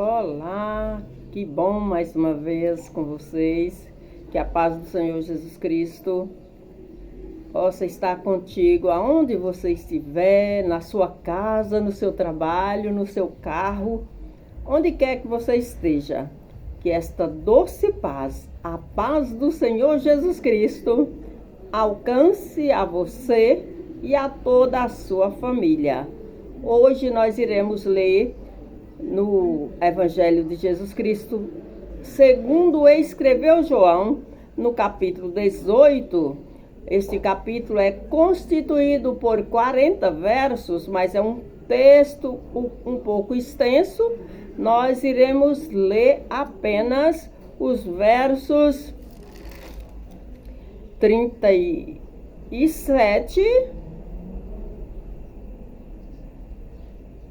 Olá, que bom mais uma vez com vocês, que a paz do Senhor Jesus Cristo possa estar contigo aonde você estiver, na sua casa, no seu trabalho, no seu carro, onde quer que você esteja. Que esta doce paz, a paz do Senhor Jesus Cristo, alcance a você e a toda a sua família. Hoje nós iremos ler no Evangelho de Jesus Cristo, segundo escreveu João, no capítulo 18. Este capítulo é constituído por 40 versos, mas é um texto um pouco extenso. Nós iremos ler apenas os versos 37.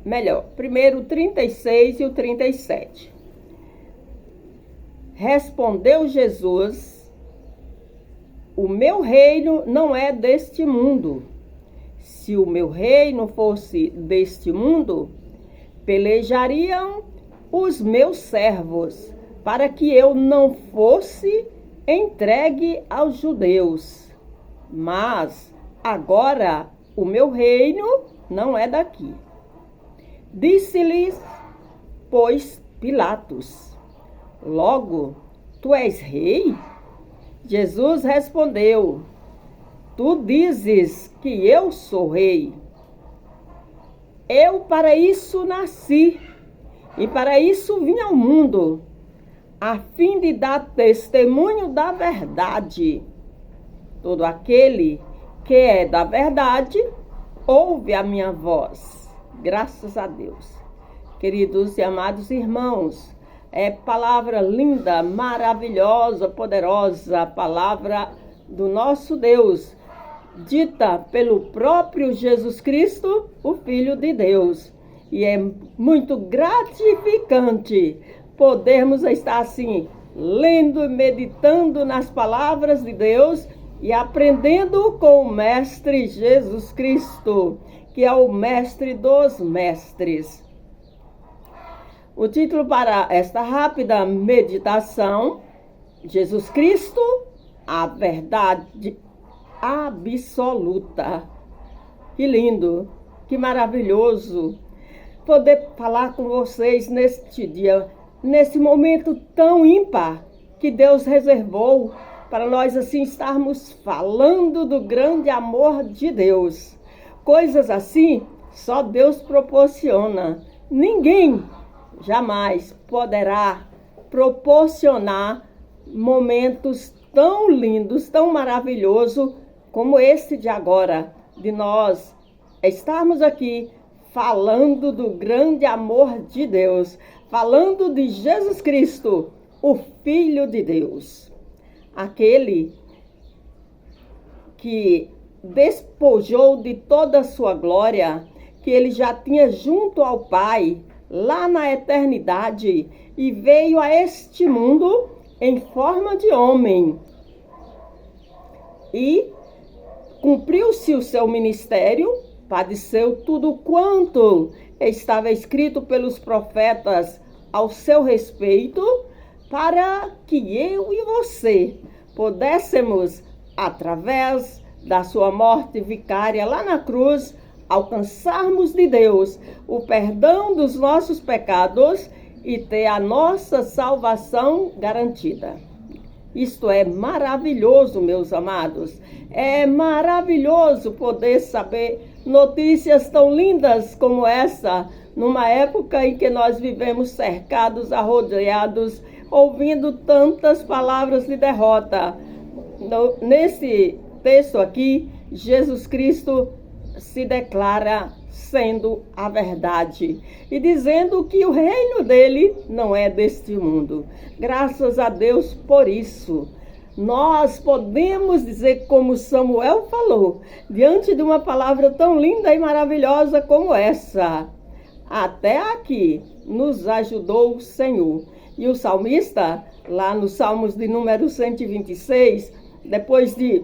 Melhor, primeiro o 36 e o 37. Respondeu Jesus: o meu reino não é deste mundo. Se o meu reino fosse deste mundo, pelejariam os meus servos, para que eu não fosse entregue aos judeus. Mas agora o meu reino não é daqui. Disse-lhes, pois, Pilatos: logo, tu és rei? Jesus respondeu: tu dizes que eu sou rei. Eu para isso nasci, e para isso vim ao mundo, a fim de dar testemunho da verdade. Todo aquele que é da verdade, ouve a minha voz. Graças a Deus. Queridos e amados irmãos, é palavra linda, maravilhosa, poderosa, palavra do nosso Deus, dita pelo próprio Jesus Cristo, o Filho de Deus. E é muito gratificante podermos estar assim, lendo e meditando nas palavras de Deus e aprendendo com o Mestre Jesus Cristo, que é o Mestre dos Mestres. O título para esta rápida meditação: Jesus Cristo, a verdade absoluta. Que lindo, que maravilhoso poder falar com vocês neste dia, nesse momento tão ímpar que Deus reservou para nós assim estarmos falando do grande amor de Deus. Coisas assim só Deus proporciona. Ninguém jamais poderá proporcionar momentos tão lindos, tão maravilhosos como este de agora, de nós estarmos aqui falando do grande amor de Deus, falando de Jesus Cristo, o Filho de Deus, aquele que despojou de toda a sua glória, que ele já tinha junto ao Pai, lá na eternidade, e veio a este mundo em forma de homem. E cumpriu-se o seu ministério, padeceu tudo quanto estava escrito pelos profetas ao seu respeito, para que eu e você pudéssemos, através da sua morte vicária lá na cruz, alcançarmos de Deus o perdão dos nossos pecados e ter a nossa salvação garantida. Isto é maravilhoso, meus amados. É maravilhoso poder saber notícias tão lindas como essa, numa época em que nós vivemos cercados, arrodeados, ouvindo tantas palavras de derrota. Nesse texto aqui, Jesus Cristo se declara sendo a verdade e dizendo que o reino dele não é deste mundo. Graças a Deus por isso. Nós podemos dizer, como Samuel falou, diante de uma palavra tão linda e maravilhosa como essa: até aqui nos ajudou o Senhor. E o salmista, lá nos Salmos de número 126, depois de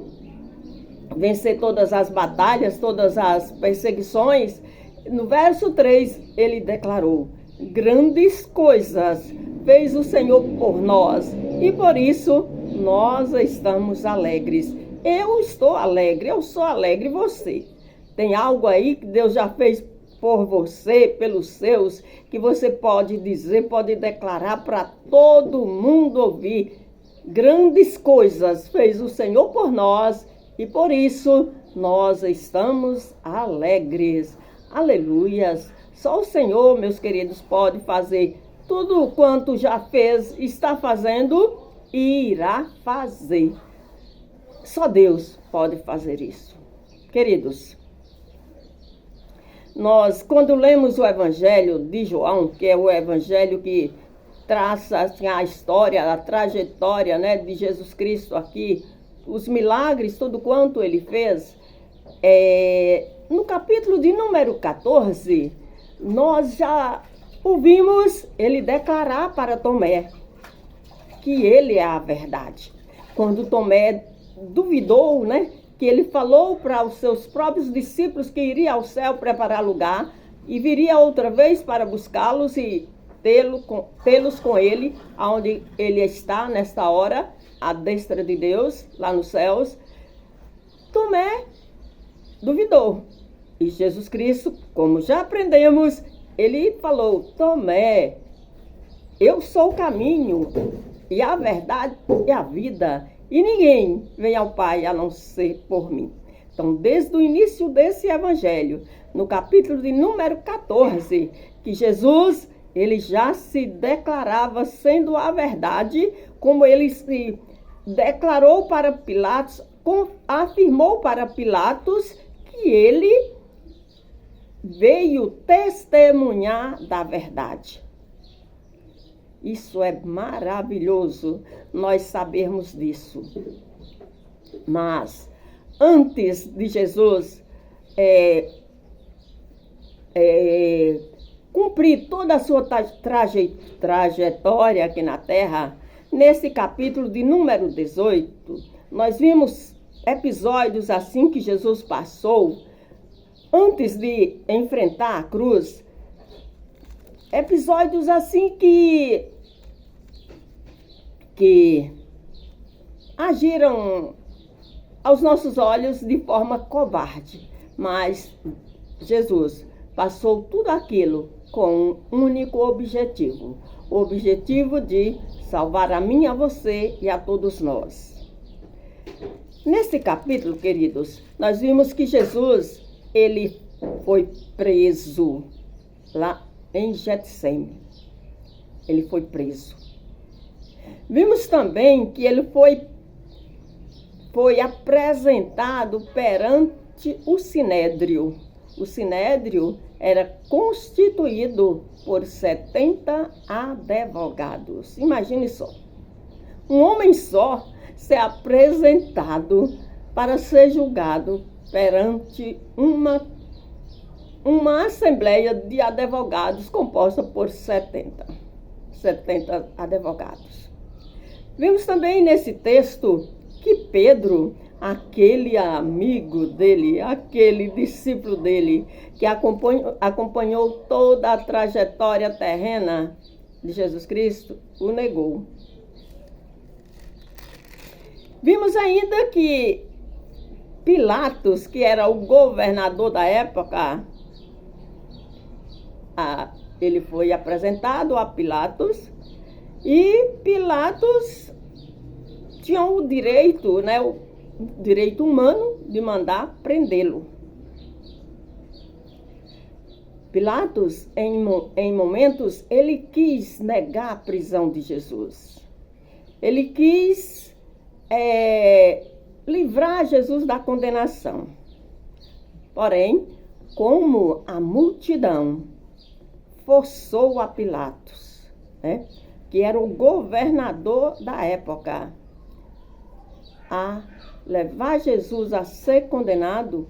vencer todas as batalhas, todas as perseguições, no verso 3 ele declarou: grandes coisas fez o Senhor por nós e por isso nós estamos alegres. Eu estou alegre, eu sou alegre. E você? Tem algo aí que Deus já fez por você, pelos seus, que você pode dizer, pode declarar para todo mundo ouvir? Grandes coisas fez o Senhor por nós e por isso nós estamos alegres. Aleluias! Só o Senhor, meus queridos, pode fazer tudo quanto já fez, está fazendo e irá fazer. Só Deus pode fazer isso. Queridos, nós, quando lemos o Evangelho de João, que é o Evangelho que traça assim, a história, a trajetória, né, de Jesus Cristo aqui, os milagres, tudo quanto ele fez, no capítulo de número 14, nós já ouvimos ele declarar para Tomé que ele é a verdade. Quando Tomé duvidou, né, que ele falou para os seus próprios discípulos que iria ao céu preparar lugar e viria outra vez para buscá-los e tê-los com ele, aonde ele está nesta hora, à destra de Deus, lá nos céus. Tomé duvidou. E Jesus Cristo, como já aprendemos, ele falou: Tomé, eu sou o caminho e a verdade e a vida, e ninguém vem ao Pai a não ser por mim. Então, desde o início desse evangelho, no capítulo de número 14, que Jesus, ele já se declarava sendo a verdade, como ele se declarou para Pilatos, afirmou para Pilatos que ele veio testemunhar da verdade. Isso é maravilhoso, nós sabermos disso. Mas, antes de Jesus cumprir toda a sua trajetória aqui na Terra, nesse capítulo de número 18, nós vimos episódios assim que Jesus passou, antes de enfrentar a cruz, episódios assim que agiram aos nossos olhos de forma covarde. Mas Jesus passou tudo aquilo com um único objetivo. O objetivo de salvar a mim, a você e a todos nós. Nesse capítulo, queridos, nós vimos que Jesus, ele foi preso lá em Getsêmani. Ele foi preso. Vimos também que ele foi apresentado perante o Sinédrio. O Sinédrio era constituído por 70 advogados. Imagine só. Um homem só ser apresentado para ser julgado perante uma assembleia de advogados composta por 70 advogados. Vimos também nesse texto que Pedro, aquele amigo dele, aquele discípulo dele, que acompanhou toda a trajetória terrena de Jesus Cristo, o negou. Vimos ainda que Pilatos, que era o governador da época, ele foi apresentado a Pilatos e Pilatos tinha o direito, né, o direito humano de mandar prendê-lo. Pilatos, em momentos, ele quis negar a prisão de Jesus. Ele quis livrar Jesus da condenação. Porém, como a multidão forçou a Pilatos, né, que era o governador da época, a levar Jesus a ser condenado,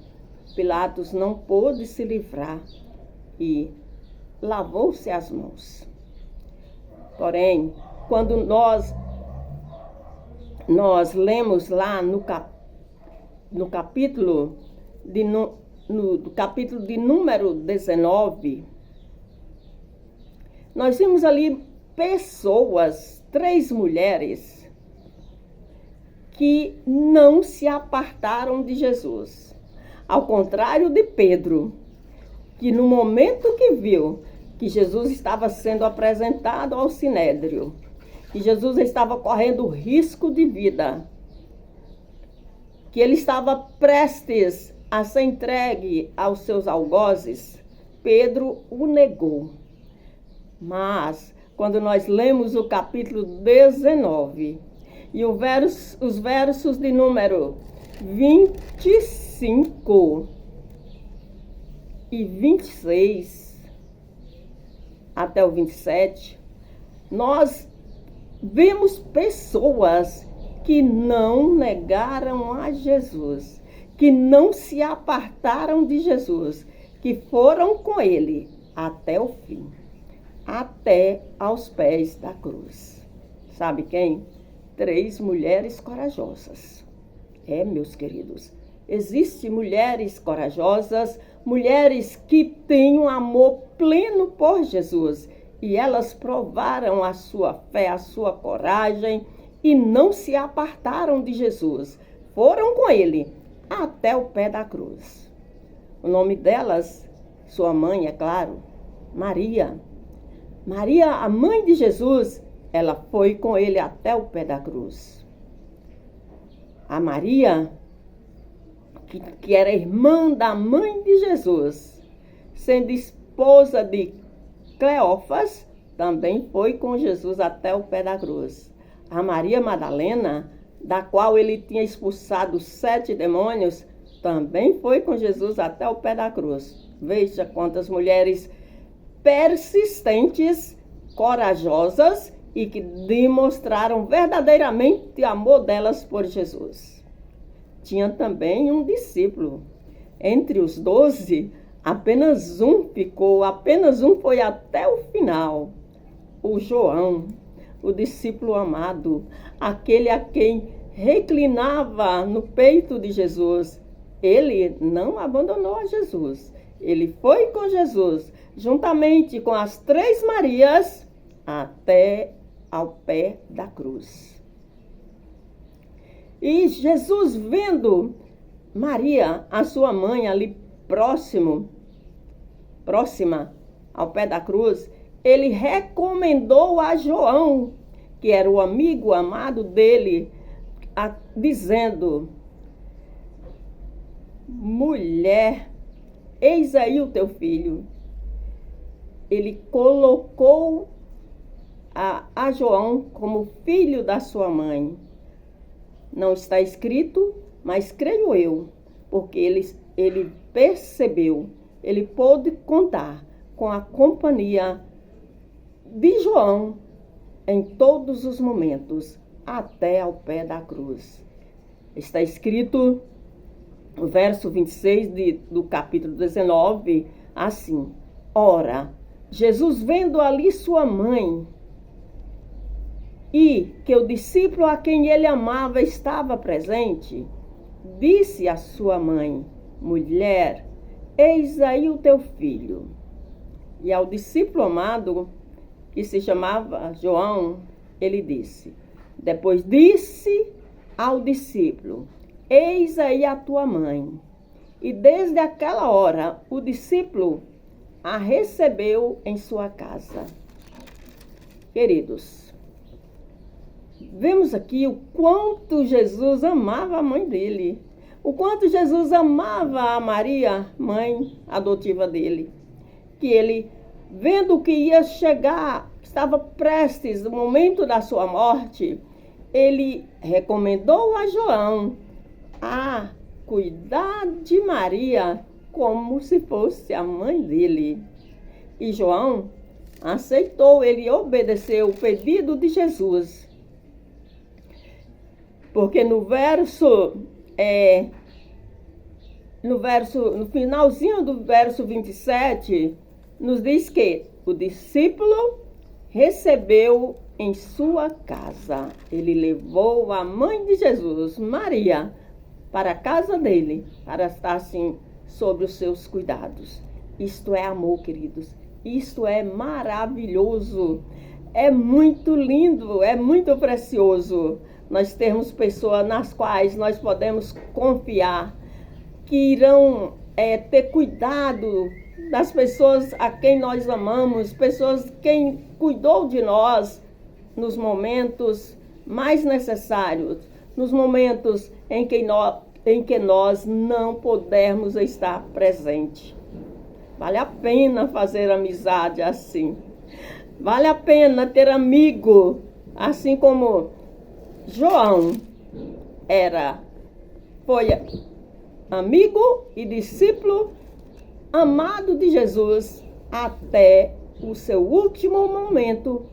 Pilatos não pôde se livrar e lavou-se as mãos. Porém, quando nós lemos lá no capítulo de número 19, nós vimos ali pessoas, 3 mulheres, que não se apartaram de Jesus. Ao contrário de Pedro, que no momento que viu que Jesus estava sendo apresentado ao Sinédrio, que Jesus estava correndo risco de vida, que ele estava prestes a ser entregue aos seus algozes, Pedro o negou. Mas, quando nós lemos o capítulo 19 e os versos de número 25 e 26 até o 27, nós vemos pessoas que não negaram a Jesus, que não se apartaram de Jesus, que foram com ele até o fim, até aos pés da cruz. Sabe quem? 3 mulheres corajosas. Meus queridos, existem mulheres corajosas, mulheres que têm um amor pleno por Jesus, e elas provaram a sua fé, a sua coragem, e não se apartaram de Jesus. Foram com ele até o pé da cruz. O nome delas, sua mãe, é claro, Maria. Maria, a mãe de Jesus, ela foi com ele até o pé da cruz. A Maria, que era irmã da mãe de Jesus, sendo esposa de Cleófas, também foi com Jesus até o pé da cruz. A Maria Madalena, da qual ele tinha expulsado 7 demônios, também foi com Jesus até o pé da cruz. Veja quantas mulheres persistentes, corajosas e que demonstraram verdadeiramente amor delas por Jesus. Tinha também um discípulo. Entre os 12, apenas um foi até o final. O João, o discípulo amado, aquele a quem reclinava no peito de Jesus. Ele não abandonou a Jesus. Ele foi com Jesus, juntamente com as 3 Marias, até ao pé da cruz. E Jesus, vendo Maria, a sua mãe, ali próxima ao pé da cruz, ele recomendou a João, que era o amigo amado dele, dizendo: mulher, eis aí o teu filho. Ele colocou a João como filho da sua mãe. Não está escrito, mas creio eu, porque ele percebeu, ele pôde contar com a companhia de João em todos os momentos, até ao pé da cruz. Está escrito no verso 26 do capítulo 19, assim: ora, Jesus, vendo ali sua mãe, e que o discípulo a quem ele amava estava presente, disse à sua mãe: mulher, eis aí o teu filho. E ao discípulo amado, que se chamava João, ele disse, depois disse ao discípulo: eis aí a tua mãe. E desde aquela hora, o discípulo a recebeu em sua casa. Queridos, vemos aqui o quanto Jesus amava a mãe dele, o quanto Jesus amava a Maria, mãe adotiva dele, que ele, vendo que ia chegar, estava prestes no momento da sua morte, ele recomendou a João a cuidar de Maria como se fosse a mãe dele. E João aceitou, ele obedeceu o pedido de Jesus. Porque no finalzinho do verso 27, nos diz que o discípulo recebeu em sua casa. Ele levou a mãe de Jesus, Maria, para a casa dele, para estar assim, sob os seus cuidados. Isto é amor, queridos. Isto é maravilhoso, é muito lindo, é muito precioso. Nós temos pessoas nas quais nós podemos confiar, que irão ter cuidado das pessoas a quem nós amamos, pessoas quem cuidou de nós nos momentos mais necessários, nos momentos em que nós não pudermos estar presente. Vale a pena fazer amizade assim. Vale a pena ter amigo, assim como João foi amigo e discípulo amado de Jesus até o seu último momento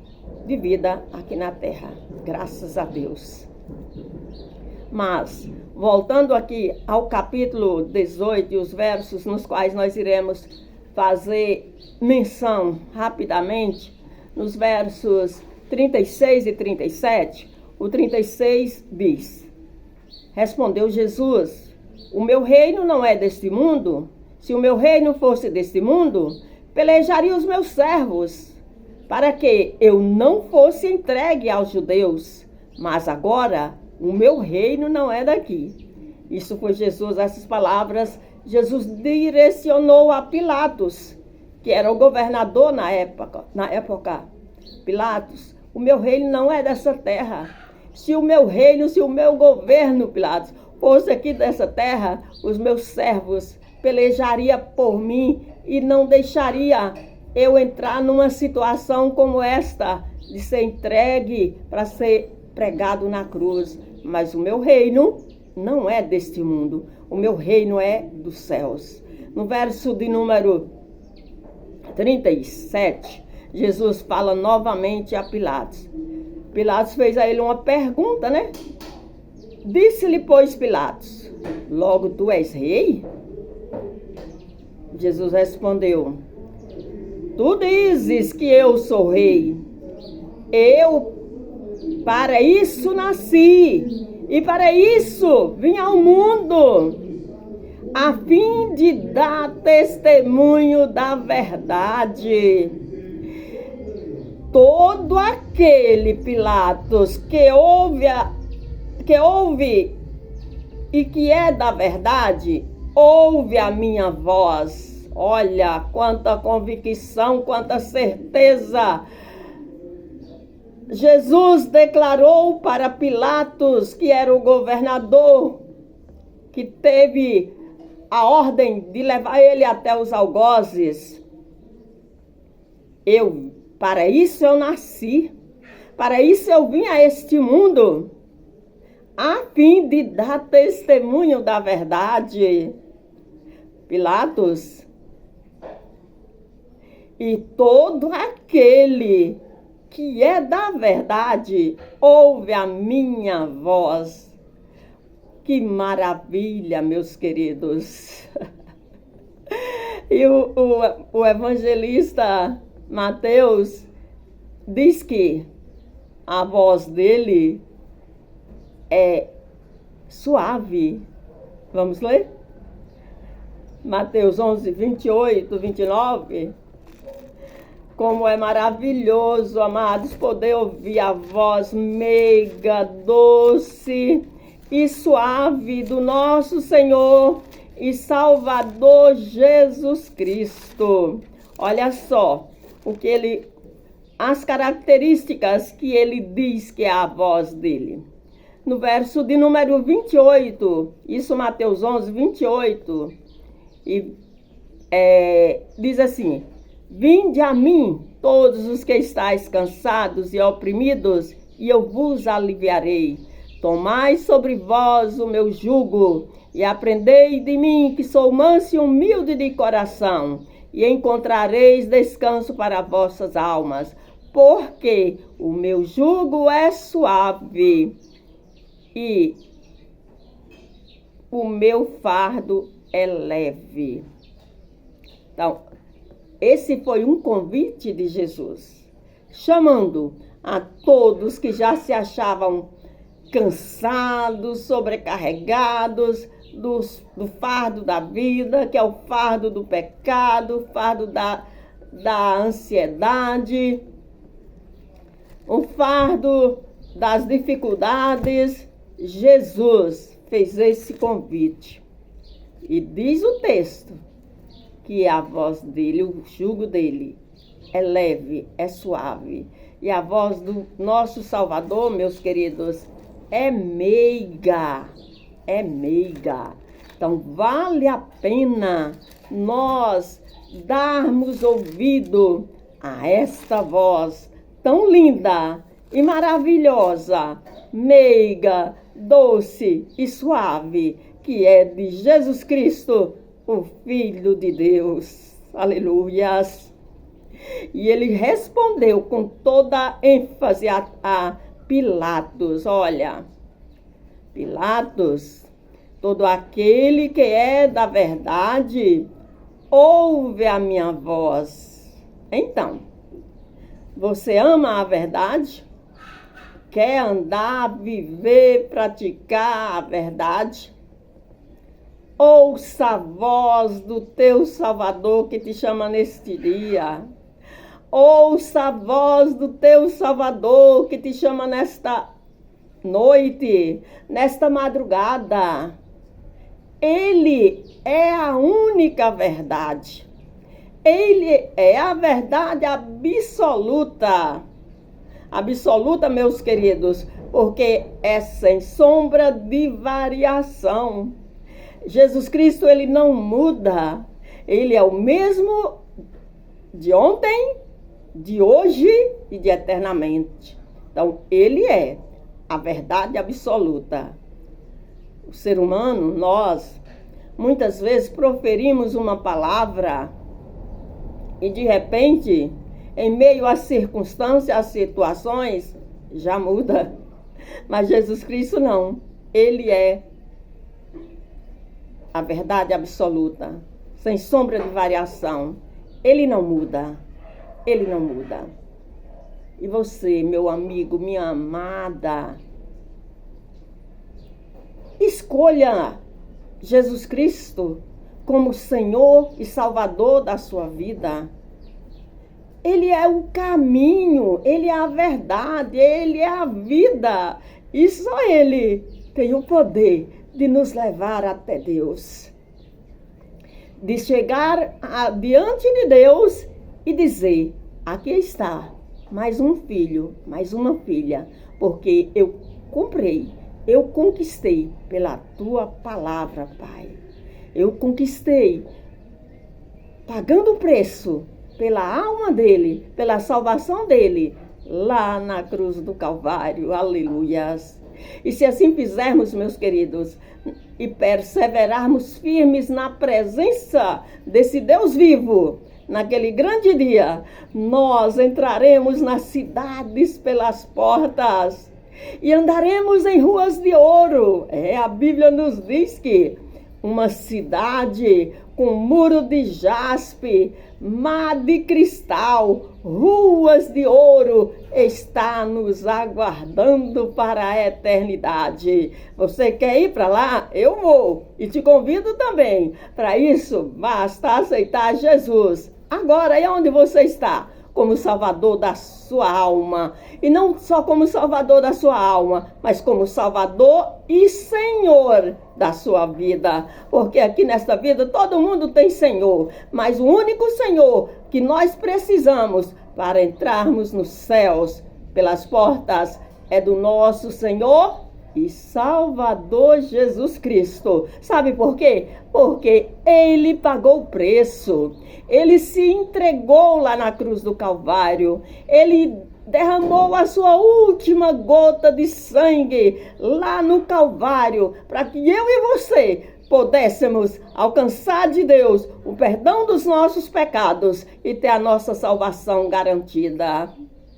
de vida aqui na terra. Graças a Deus. Mas, voltando aqui ao capítulo 18 e os versos nos quais nós iremos fazer menção rapidamente, nos versos 36 e 37, o 36 diz: Respondeu Jesus: O meu reino não é deste mundo. Se o meu reino fosse deste mundo, pelejaria os meus servos, para que eu não fosse entregue aos judeus. Mas agora, o meu reino não é daqui. Isso foi Jesus, essas palavras, Jesus direcionou a Pilatos, que era o governador na época. Pilatos, o meu reino não é dessa terra. Se o meu reino, se o meu governo, Pilatos, fosse aqui dessa terra, os meus servos pelejariam por mim e não deixaria eu entrar numa situação como esta, de ser entregue para ser pregado na cruz. Mas o meu reino não é deste mundo. O meu reino é dos céus. No verso de número 37, Jesus fala novamente a Pilatos. Pilatos fez a ele uma pergunta, né? Disse-lhe, pois, Pilatos: Logo tu és rei? Jesus respondeu: Tu dizes que eu sou rei. Eu para isso nasci e para isso vim ao mundo, a fim de dar testemunho da verdade. Todo aquele, Pilatos, que ouve e que é da verdade, ouve a minha voz. Olha quanta convicção, quanta certeza. Jesus declarou para Pilatos, que era o governador, que teve a ordem de levar ele até os algozes: para isso eu nasci, para isso eu vim a este mundo, a fim de dar testemunho da verdade. Pilatos, e todo aquele que é da verdade ouve a minha voz. Que maravilha, meus queridos. E o evangelista Mateus diz que a voz dele é suave. Vamos ler? Mateus 11, 28, 29. Como é maravilhoso, amados, poder ouvir a voz meiga, doce e suave do nosso Senhor e Salvador Jesus Cristo. Olha só as características que ele diz que é a voz dele. No verso de número 28, isso Mateus 11, 28, diz assim: Vinde a mim, todos os que estáis cansados e oprimidos, e eu vos aliviarei. Tomai sobre vós o meu jugo, e aprendei de mim, que sou manso e humilde de coração, e encontrareis descanso para vossas almas, porque o meu jugo é suave, e o meu fardo é leve. Então, esse foi um convite de Jesus, chamando a todos que já se achavam cansados, sobrecarregados do fardo da vida, que é o fardo do pecado, o fardo da ansiedade, o fardo das dificuldades. Jesus fez esse convite. E diz o texto que a voz dele, o jugo dele, é leve, é suave. E a voz do nosso Salvador, meus queridos, é meiga. É meiga. Então, vale a pena nós darmos ouvido a esta voz tão linda e maravilhosa, meiga, doce e suave, que é de Jesus Cristo, o Filho de Deus. Aleluias! E ele respondeu com toda ênfase a Pilatos. Olha, Pilatos, todo aquele que é da verdade, ouve a minha voz. Então, você ama a verdade? Quer andar, viver, praticar a verdade? Ouça a voz do teu Salvador que te chama neste dia. Ouça a voz do teu Salvador que te chama nesta noite, nesta madrugada. Ele é a única verdade. Ele é a verdade absoluta. Absoluta, meus queridos, porque é sem sombra de variação. Jesus Cristo, ele não muda. Ele é o mesmo de ontem, de hoje e de eternamente. Então, ele é a verdade absoluta. O ser humano, nós, muitas vezes proferimos uma palavra e, de repente, em meio às circunstâncias, às situações, já muda. Mas Jesus Cristo não. Ele é a verdade absoluta, sem sombra de variação. Ele não muda. Ele não muda. E você, meu amigo, minha amada, escolha Jesus Cristo como Senhor e Salvador da sua vida. Ele é o caminho, ele é a verdade, ele é a vida. E só ele tem o poder de nos levar até Deus. De chegar diante de Deus e dizer: aqui está, mais um filho, mais uma filha, porque eu comprei, eu conquistei pela tua palavra, Pai. Eu conquistei, pagando o preço pela alma dele, pela salvação dele, lá na cruz do Calvário. Aleluias! E se assim fizermos, meus queridos, e perseverarmos firmes na presença desse Deus vivo, naquele grande dia, nós entraremos nas cidades pelas portas e andaremos em ruas de ouro. A Bíblia nos diz que uma cidade com muro de jaspe, mar de cristal, ruas de ouro, está nos aguardando para a eternidade. Você quer ir para lá? Eu vou. E te convido também. Para isso, basta aceitar Jesus. Agora, e onde você está? Como Salvador da sua alma. E não só como Salvador da sua alma, mas como Salvador e Senhor da sua vida. Porque aqui nesta vida todo mundo tem Senhor, mas o único Senhor que nós precisamos para entrarmos nos céus pelas portas é do nosso Senhor e Salvador Jesus Cristo. Sabe por quê? Porque ele pagou o preço. Ele se entregou lá na cruz do Calvário. Ele derramou a sua última gota de sangue lá no Calvário, para que eu e você pudéssemos alcançar de Deus o perdão dos nossos pecados e ter a nossa salvação garantida.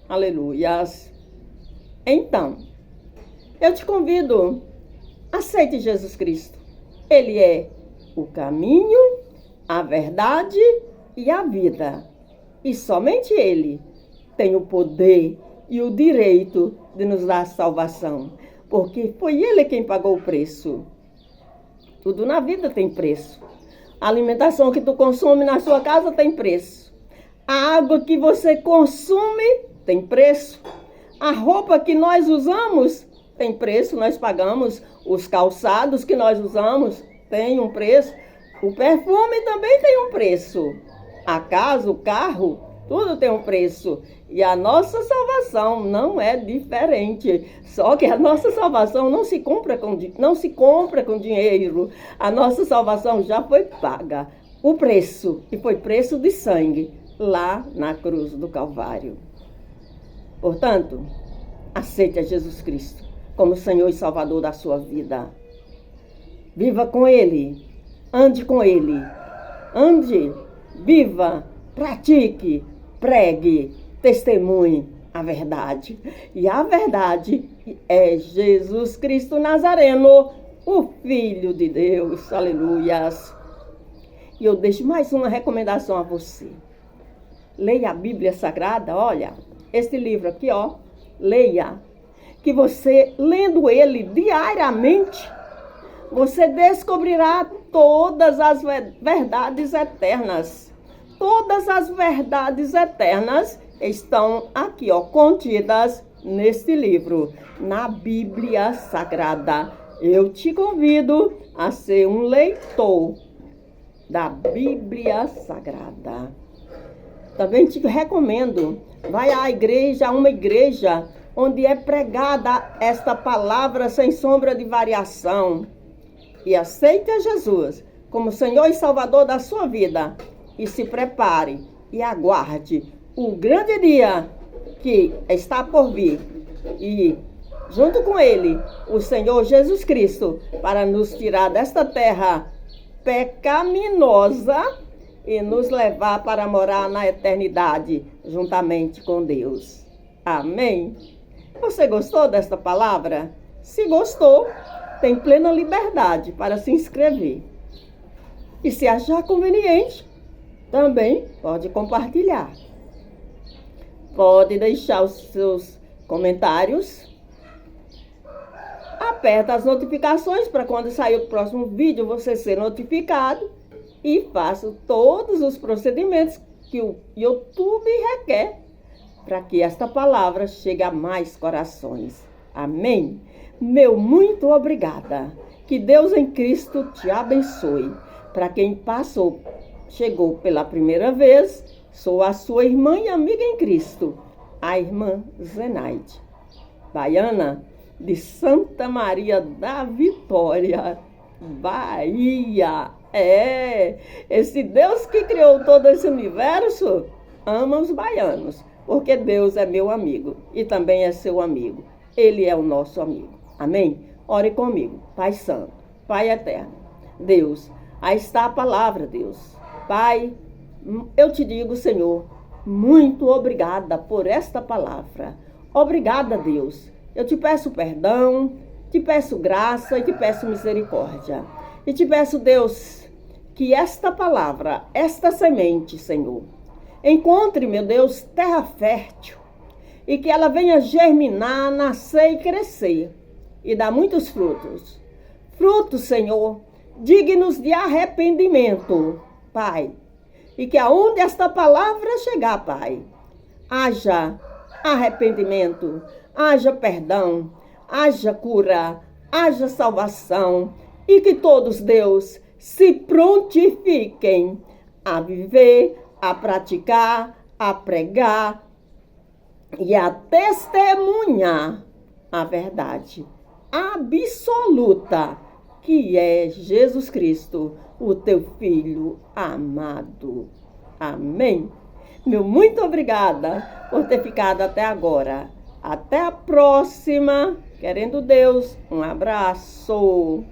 Aleluias! Então, eu te convido, aceite Jesus Cristo. Ele é o caminho, a verdade e a vida. E somente Ele tem o poder e o direito de nos dar salvação. Porque foi Ele quem pagou o preço. Tudo na vida tem preço. A alimentação que tu consome na sua casa tem preço. A água que você consome tem preço. A roupa que nós usamos tem preço, nós pagamos. Os calçados que nós usamos tem um preço. O perfume também tem um preço. A casa, o carro, tudo tem um preço. E a nossa salvação não é diferente. Só que a nossa salvação não se compra com dinheiro. A nossa salvação já foi paga. O preço, e foi preço de sangue, lá na cruz do Calvário. Portanto, aceite a Jesus Cristo como Senhor e Salvador da sua vida. Viva com Ele, ande com Ele, ande, viva, pratique, pregue, testemunhe a verdade. E a verdade é Jesus Cristo Nazareno, o Filho de Deus. Aleluias. E eu deixo mais uma recomendação a você. Leia a Bíblia Sagrada, olha, este livro aqui, ó, leia. Que você, lendo ele diariamente, você descobrirá todas as verdades eternas. Todas as verdades eternas estão aqui, ó, contidas neste livro, na Bíblia Sagrada. Eu te convido a ser um leitor da Bíblia Sagrada. Também te recomendo, vai à igreja, a uma igreja onde é pregada esta palavra sem sombra de variação. E aceite a Jesus como Senhor e Salvador da sua vida. E se prepare e aguarde o grande dia que está por vir. E junto com Ele, o Senhor Jesus Cristo, para nos tirar desta terra pecaminosa e nos levar para morar na eternidade, juntamente com Deus. Amém? Você gostou desta palavra? Se gostou, tem plena liberdade para se inscrever. E se achar conveniente, também pode compartilhar. Pode deixar os seus comentários. Aperta as notificações para quando sair o próximo vídeo você ser notificado. E faça todos os procedimentos que o YouTube requer para que esta palavra chegue a mais corações. Amém? Meu muito obrigada. Que Deus em Cristo te abençoe. Para quem chegou pela primeira vez, sou a sua irmã e amiga em Cristo, a irmã Zenaide, baiana de Santa Maria da Vitória, Bahia. Esse Deus que criou todo esse universo ama os baianos, porque Deus é meu amigo e também é seu amigo. Ele é o nosso amigo. Amém? Ore comigo. Pai Santo, Pai Eterno, Deus, aí está a palavra, Deus. Pai, eu te digo, Senhor, muito obrigada por esta palavra. Obrigada, Deus. Eu te peço perdão, te peço graça e te peço misericórdia. E te peço, Deus, que esta palavra, esta semente, Senhor, encontre, meu Deus, terra fértil e que ela venha germinar, nascer e crescer e dar muitos frutos. Frutos, Senhor, dignos de arrependimento, Pai. E que aonde esta palavra chegar, Pai, haja arrependimento, haja perdão, haja cura, haja salvação. E que todos, Deus, se prontifiquem a viver, a praticar, a pregar e a testemunhar a verdade absoluta, que é Jesus Cristo, o teu Filho amado. Amém? Meu muito obrigada por ter ficado até agora. Até a próxima. Querendo Deus, um abraço.